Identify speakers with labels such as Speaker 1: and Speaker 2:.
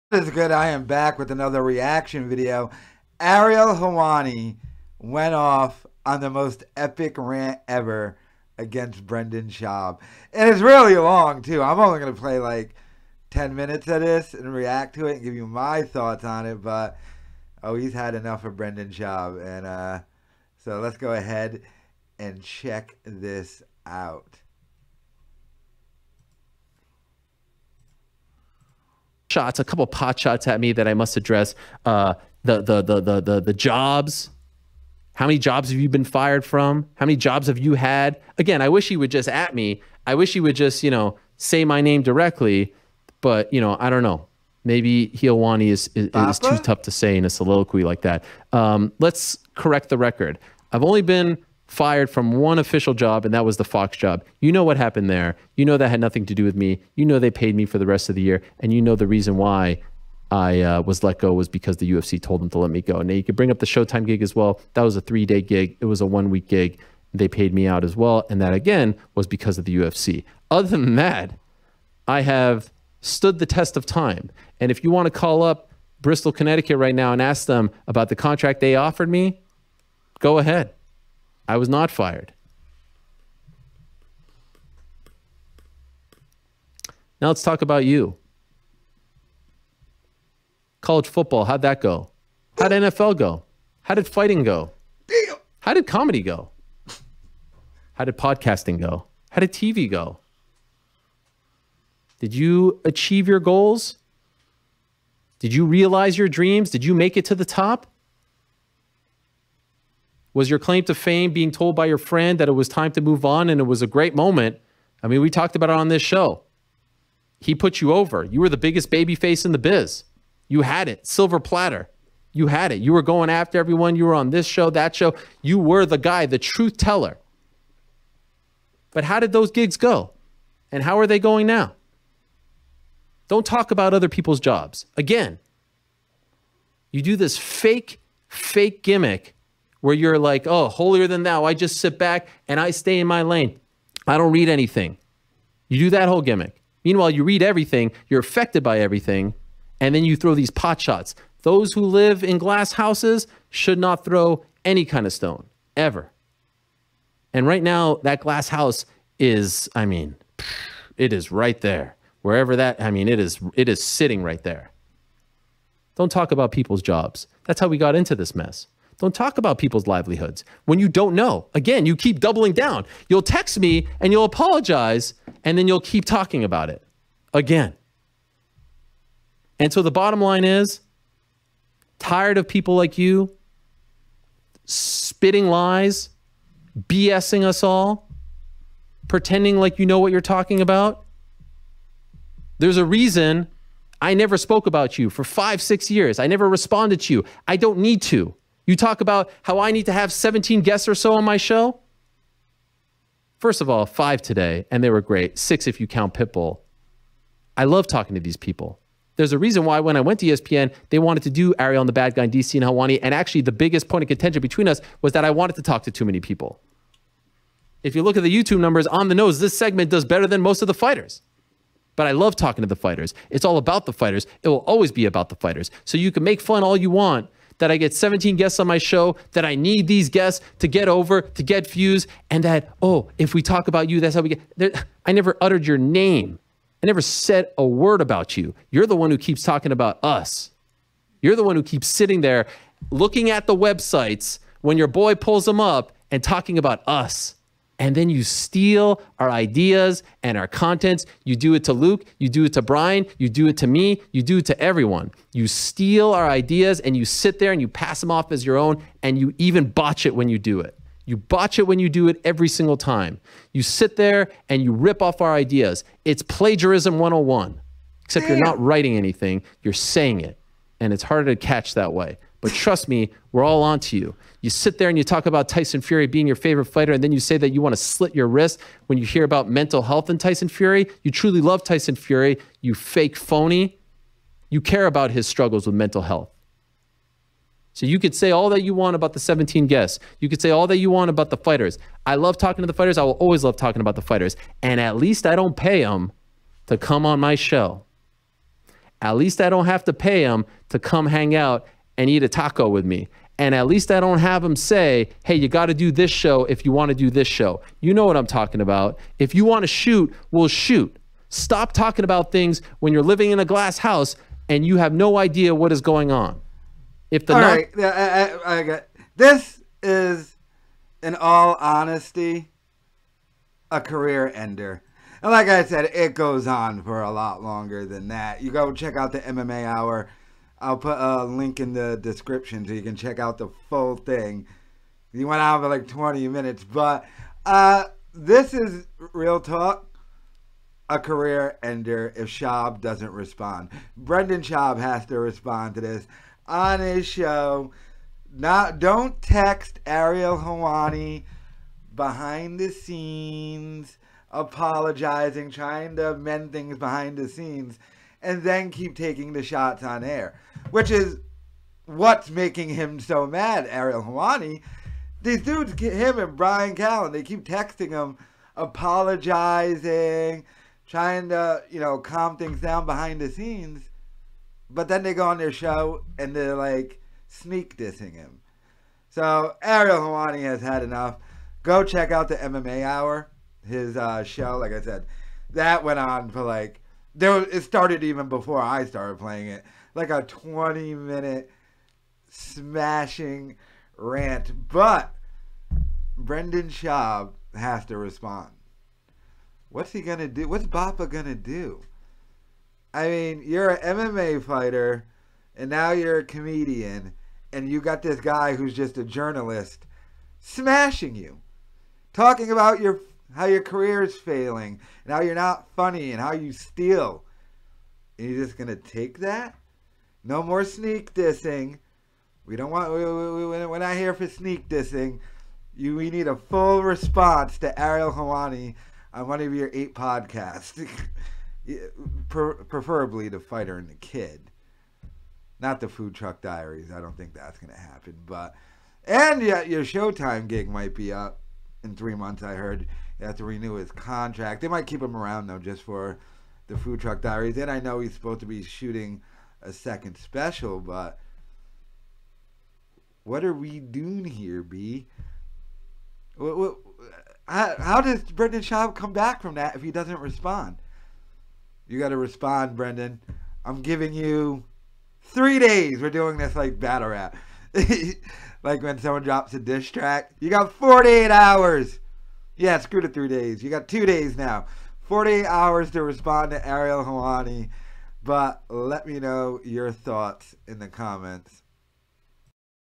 Speaker 1: Is good. I am back with another reaction video. Ariel Helwani went off on the most epic rant ever against Brendan Schaub. And it's really long, too. I'm only going to play like 10 minutes of this and react to it and give you my thoughts on it. But, oh, he's had enough of Brendan Schaub. And so let's go ahead and check this out.
Speaker 2: Shots, a couple pot shots at me that I must address. The jobs. How many jobs have you been fired from? How many jobs have you had? Again, I wish he would just at me. I wish he would just, say my name directly. But, I don't know. Maybe Helwani is too tough to say in a soliloquy like that. Let's correct the record. I've only been fired from one official job, and that was the Fox job. You know what happened there. You know that had nothing to do with me. You know they paid me for the rest of the year, and you know the reason why I was let go was because the UFC told them to let me go. Now, you could bring up the Showtime gig as well. That was a 3-day gig. It was a 1-week gig. They paid me out as well, and that, again, was because of the UFC. Other than that, I have stood the test of time. And if you want to call up Bristol, Connecticut right now and ask them about the contract they offered me, go ahead. I was not fired. Now let's talk about you. College football, how'd that go? How'd NFL go? How did fighting go? How did comedy go? How did podcasting go? How did TV go? Did you achieve your goals? Did you realize your dreams? Did you make it to the top? Was your claim to fame being told by your friend that it was time to move on and it was a great moment? I mean, we talked about it on this show. He put you over. You were the biggest baby face in the biz. You had it. Silver platter. You had it. You were going after everyone. You were on this show, that show. You were the guy, the truth teller. But how did those gigs go? And how are they going now? Don't talk about other people's jobs. Again, you do this fake gimmick where you're like, oh, holier than thou. I just sit back and I stay in my lane. I don't read anything. You do that whole gimmick. Meanwhile, you read everything. You're affected by everything. And then you throw these pot shots. Those who live in glass houses should not throw any kind of stone, ever. And right now, that glass house is, it is right there. Wherever that, it is sitting right there. Don't talk about people's jobs. That's how we got into this mess. Don't talk about people's livelihoods when you don't know. Again, you keep doubling down. You'll text me and you'll apologize, and then you'll keep talking about it again. And so the bottom line is, tired of people like you spitting lies, BSing us all, pretending like you know what you're talking about. There's a reason I never spoke about you for 5-6 years. I never responded to you. I don't need to. You talk about how I need to have 17 guests or so on my show. First of all, 5 today, and they were great. 6 if you count Pitbull. I love talking to these people. There's a reason why when I went to ESPN, they wanted to do Ariel and the Bad Guy and DC and Helwani, and actually the biggest point of contention between us was that I wanted to talk to too many people. If you look at the YouTube numbers on the nose, this segment does better than most of the fighters. But I love talking to the fighters. It's all about the fighters. It will always be about the fighters. So you can make fun all you want that I get 17 guests on my show, that I need these guests to get over, to get views, and that, oh, if we talk about you, that's how we get... I never uttered your name. I never said a word about you. You're the one who keeps talking about us. You're the one who keeps sitting there looking at the websites when your boy pulls them up and talking about us. And then you steal our ideas and our contents. You do it to Luke, you do it to Brian, you do it to me, you do it to everyone. You steal our ideas and you sit there and you pass them off as your own, and you even botch it when you do it. You botch it when you do it every single time. You sit there and you rip off our ideas. It's plagiarism 101, except you're not writing anything, you're saying it. And it's harder to catch that way. But trust me, we're all on to you. You sit there and you talk about Tyson Fury being your favorite fighter, and then you say that you want to slit your wrist when you hear about mental health in Tyson Fury. You truly love Tyson Fury, you fake phony. You care about his struggles with mental health. So you could say all that you want about the 17 guests. You could say all that you want about the fighters. I love talking to the fighters. I will always love talking about the fighters. And at least I don't pay them to come on my show. At least I don't have to pay them to come hang out and eat a taco with me. And at least I don't have them say, hey, you got to do this show if you want to do this show. You know what I'm talking about. If you want to shoot, we'll shoot. Stop talking about things when you're living in a glass house and you have no idea what is going on. If the
Speaker 1: all right, I got this is, in all honesty, a career ender. And like I said, it goes on for a lot longer than that. You go check out the MMA Hour. I'll put a link in the description so you can check out the full thing. He went on for like 20 minutes. But this is real talk, a career ender if Schaub doesn't respond. Brendan Schaub has to respond to this on his show. Don't text Ariel Helwani behind the scenes, apologizing, trying to mend things behind the scenes, and then keep taking the shots on air, which is what's making him so mad, Ariel Helwani. These dudes, him and Brian Callen, they keep texting him, apologizing, trying to, calm things down behind the scenes. But then they go on their show and they're like sneak dissing him. So Ariel Helwani has had enough. Go check out the MMA Hour, his show. Like I said, that went on for it started even before I started playing it. Like a 20-minute smashing rant. But Brendan Schaub has to respond. What's he going to do? What's Bappa going to do? I mean, you're an MMA fighter, and now you're a comedian, and you got this guy who's just a journalist smashing you, talking about how your career is failing, and how you're not funny, and how you steal. And you're just gonna take that? No more sneak dissing. We don't want. We're not here for sneak dissing. We need a full response to Ariel Helwani on one of your 8 podcasts. Preferably the Fighter and the Kid, not the Food Truck Diaries. I don't think that's going to happen. And your Showtime gig might be up in 3 months. I heard you have to renew his contract. They might keep him around though, just for the Food Truck Diaries. And I know he's supposed to be shooting a second special, but what are we doing here, B? How does Brendan Schaub come back from that if he doesn't respond? You got to respond, Brendan. I'm giving you 3 days. We're doing this like battle rap. Like when someone drops a diss track. You got 48 hours. Yeah, screw the 3 days. You got 2 days now. 48 hours to respond to Ariel Helwani. But let me know your thoughts in the comments.